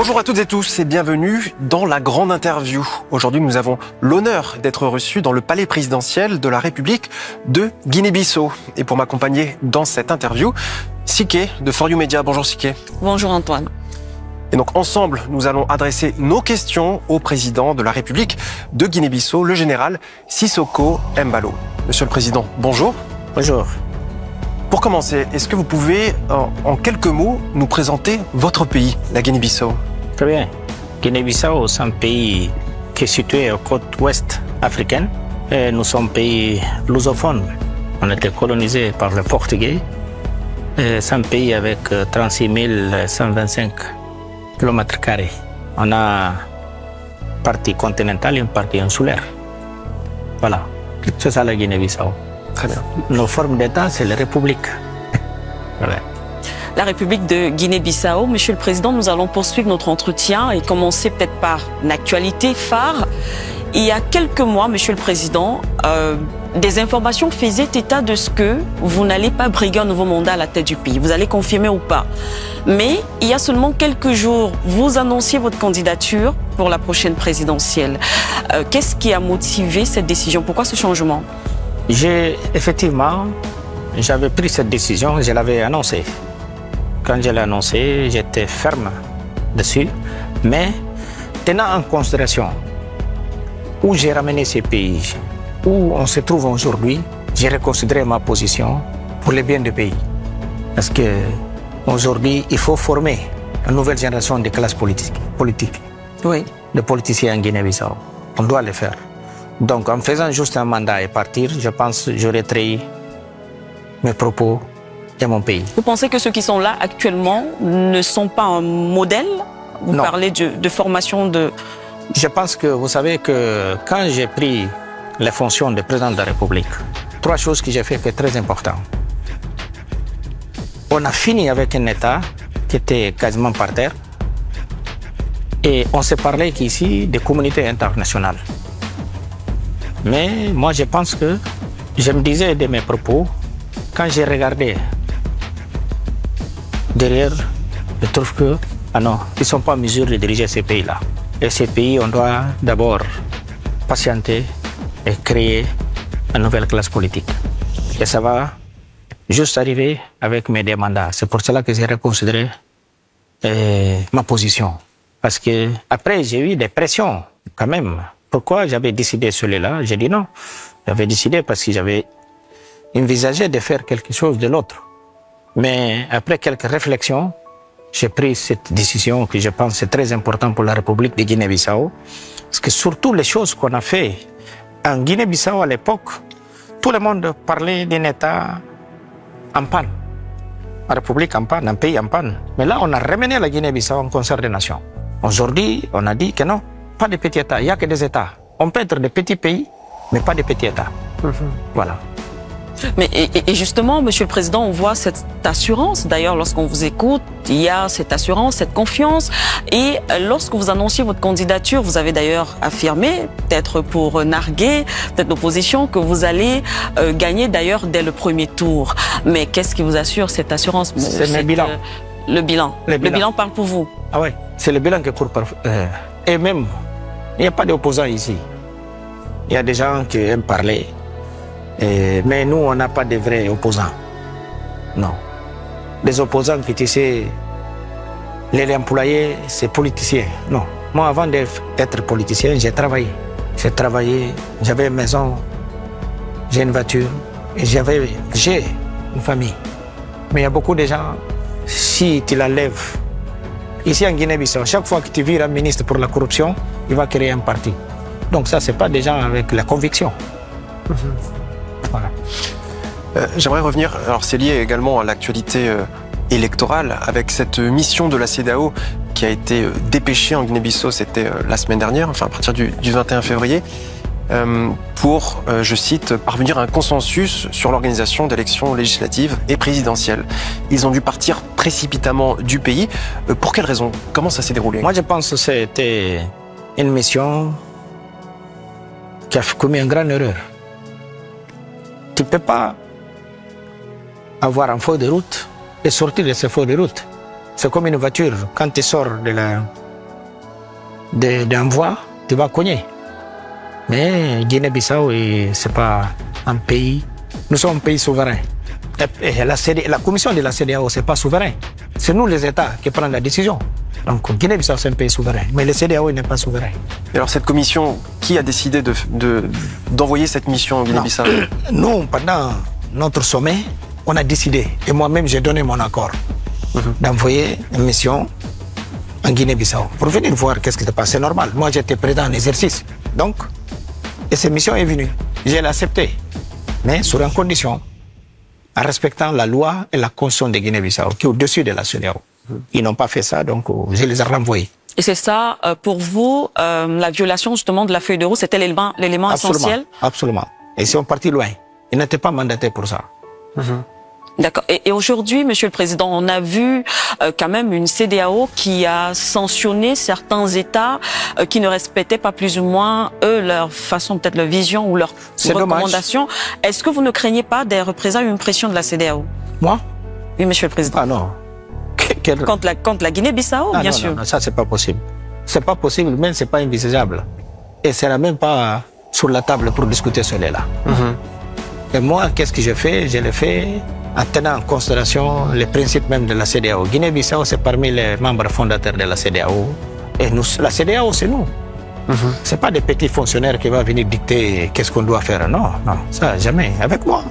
Bonjour à toutes et tous et bienvenue dans la grande interview. Aujourd'hui, nous avons l'honneur d'être reçus dans le palais présidentiel de la République de Guinée-Bissau. Et pour m'accompagner dans cette interview, Siké de For You Media. Bonjour Siké. Bonjour Antoine. Et donc ensemble, nous allons adresser nos questions au président de la République de Guinée-Bissau, le général Sissoko Embalo. Monsieur le Président, bonjour. Bonjour. Pour commencer, est-ce que vous pouvez, en quelques mots, nous présenter votre pays, la Guinée-Bissau? Très bien. Guinée-Bissau, c'est un pays qui est situé aux côtes ouest africaines. Et nous sommes un pays lusophone. On a été colonisé par les Portugais. C'est un pays avec 36 125 km². On a une partie continentale et une partie insulaire. Voilà. C'est ça la Guinée-Bissau. Très bien. Nos formes d'État, c'est la République. Voilà. La République de Guinée-Bissau. Monsieur le Président, nous allons poursuivre notre entretien et commencer peut-être par une actualité phare. Il y a quelques mois, Monsieur le Président, des informations faisaient état de ce que vous n'allez pas briguer un nouveau mandat à la tête du pays. Vous allez confirmer ou pas. Mais il y a seulement quelques jours, vous annonciez votre candidature pour la prochaine présidentielle. Qu'est-ce qui a motivé cette décision? Pourquoi ce changement? Effectivement, j'avais pris cette décision, je l'avais annoncée. Quand je l'ai annoncée, j'étais ferme dessus. Mais tenant en considération où j'ai ramené ces pays, où on se trouve aujourd'hui, j'ai reconsidéré ma position pour le bien du pays. Parce qu'aujourd'hui, il faut former une nouvelle génération de classes politiques, Oui. de politiciens en Guinée-Bissau. On doit le faire. Donc, en faisant juste un mandat et partir, je pense que j'aurais trahi mes propos et mon pays. Vous pensez que ceux qui sont là actuellement ne sont pas un modèle? Vous Non. parlez de formation de... Je pense que vous savez que quand j'ai pris les fonctions de président de la République, trois choses que j'ai fait qui sont très importantes. On a fini avec un État qui était quasiment par terre et on s'est parlé qu'ici des communautés internationales. Mais moi, je pense que je me disais de mes propos, quand j'ai regardé derrière, je trouve que, ah non, ils ne sont pas en mesure de diriger ces pays-là. Et ces pays, on doit d'abord patienter et créer une nouvelle classe politique. Et ça va juste arriver avec mes deux mandats. C'est pour cela que j'ai reconsidéré ma position. Parce que après, j'ai eu des pressions quand même. Pourquoi j'avais décidé celui-là? J'ai dit non. J'avais décidé parce que j'avais envisagé de faire quelque chose de l'autre. Mais après quelques réflexions, j'ai pris cette décision que je pense est très importante pour la République de Guinée-Bissau. Parce que surtout les choses qu'on a fait en Guinée-Bissau à l'époque, tout le monde parlait d'un État en panne. Une République en panne, un pays en panne. Mais là, on a ramené la Guinée-Bissau en concert des nations. Aujourd'hui, on a dit que non. Pas de petits États, il n'y a que des États. On peut être des petits pays, mais pas des petits États. Voilà. Mais et justement, Monsieur le Président, on voit cette assurance. D'ailleurs, lorsqu'on vous écoute, il y a cette assurance, cette confiance. Et lorsque vous annonciez votre candidature, vous avez d'ailleurs affirmé, peut-être pour narguer, peut-être l'opposition, que vous allez gagner d'ailleurs dès le premier tour. Mais qu'est-ce qui vous assure cette assurance? C'est le bilan. Le bilan. Le bilan parle pour vous. Ah oui, c'est le bilan qui court par... Et même, il n'y a pas d'opposants ici. Il y a des gens qui aiment parler. Mais nous, on n'a pas de vrais opposants. Non. Des opposants qui, tu sais, les employés, c'est politiciens. Non. Moi, avant d'être politicien, j'ai travaillé. J'ai travaillé, j'avais une maison, j'ai une voiture, et j'ai une famille. Mais il y a beaucoup de gens, si tu la lèves, ici en Guinée-Bissau, chaque fois que tu vires un ministre pour la corruption, il va créer un parti. Donc ça, ce n'est pas des gens avec la conviction. Voilà. J'aimerais revenir, alors c'est lié également à l'actualité électorale, avec cette mission de la CEDEAO qui a été dépêchée en Guinée-Bissau, c'était la semaine dernière, enfin à partir du 21 février, pour, je cite, parvenir à un consensus sur l'organisation d'élections législatives et présidentielles. Ils ont dû partir précipitamment du pays. Pour quelles raisons? Comment ça s'est déroulé? Moi, je pense que c'était une mission qui a commis une grande erreur. Tu ne peux pas avoir un feu de route et sortir de ce feu de route. C'est comme une voiture. Quand tu sors d'envoi, tu vas cogner. Mais Guinée-Bissau, c'est pas un pays. Nous sommes un pays souverain. Et la commission de la CEDEAO, c'est pas souverain. C'est nous les États qui prennent la décision. Donc Guinée-Bissau, c'est un pays souverain. Mais le CEDEAO n'est pas souverain. Et alors cette commission, qui a décidé d'envoyer cette mission en Guinée-Bissau? Nous, pendant notre sommet, on a décidé, et moi-même j'ai donné mon accord, d'envoyer une mission en Guinée-Bissau pour venir voir qu'est-ce qui se passe. C'est normal. Moi, j'étais président en exercice. Donc, et cette mission est venue. Je l'ai acceptée, mais sur une condition, en respectant la loi et la constitution de Guinée-Bissau, qui est au-dessus de la CEDEAO. Ils n'ont pas fait ça, donc je les ai renvoyés. Et c'est ça, pour vous, la violation justement de la feuille de route, c'était l'élément essentiel? Absolument. Et ils sont partis loin. Ils n'étaient pas mandatés pour ça. D'accord. Et aujourd'hui, Monsieur le Président, on a vu quand même une CEDEAO qui a sanctionné certains États qui ne respectaient pas plus ou moins, eux, leur façon, peut-être leur vision ou leurs recommandations. Est-ce que vous ne craignez pas des représailles ou une pression de la CEDEAO? Moi? Oui, Monsieur le Président. Ah non. Contre la Guinée-Bissau, bien sûr. Non, ça, c'est pas possible. C'est pas possible, même c'est pas envisageable. Et c'est même pas sur la table pour discuter cela. Et moi, qu'est-ce que je fais? Je le fais en tenant en considération les principes même de la CEDEAO. Guinée-Bissau, c'est parmi les membres fondateurs de la CEDEAO. Et nous, la CEDEAO, c'est nous. C'est pas des petits fonctionnaires qui vont venir dicter qu'est-ce qu'on doit faire. Non, non, ça, jamais. Avec moi.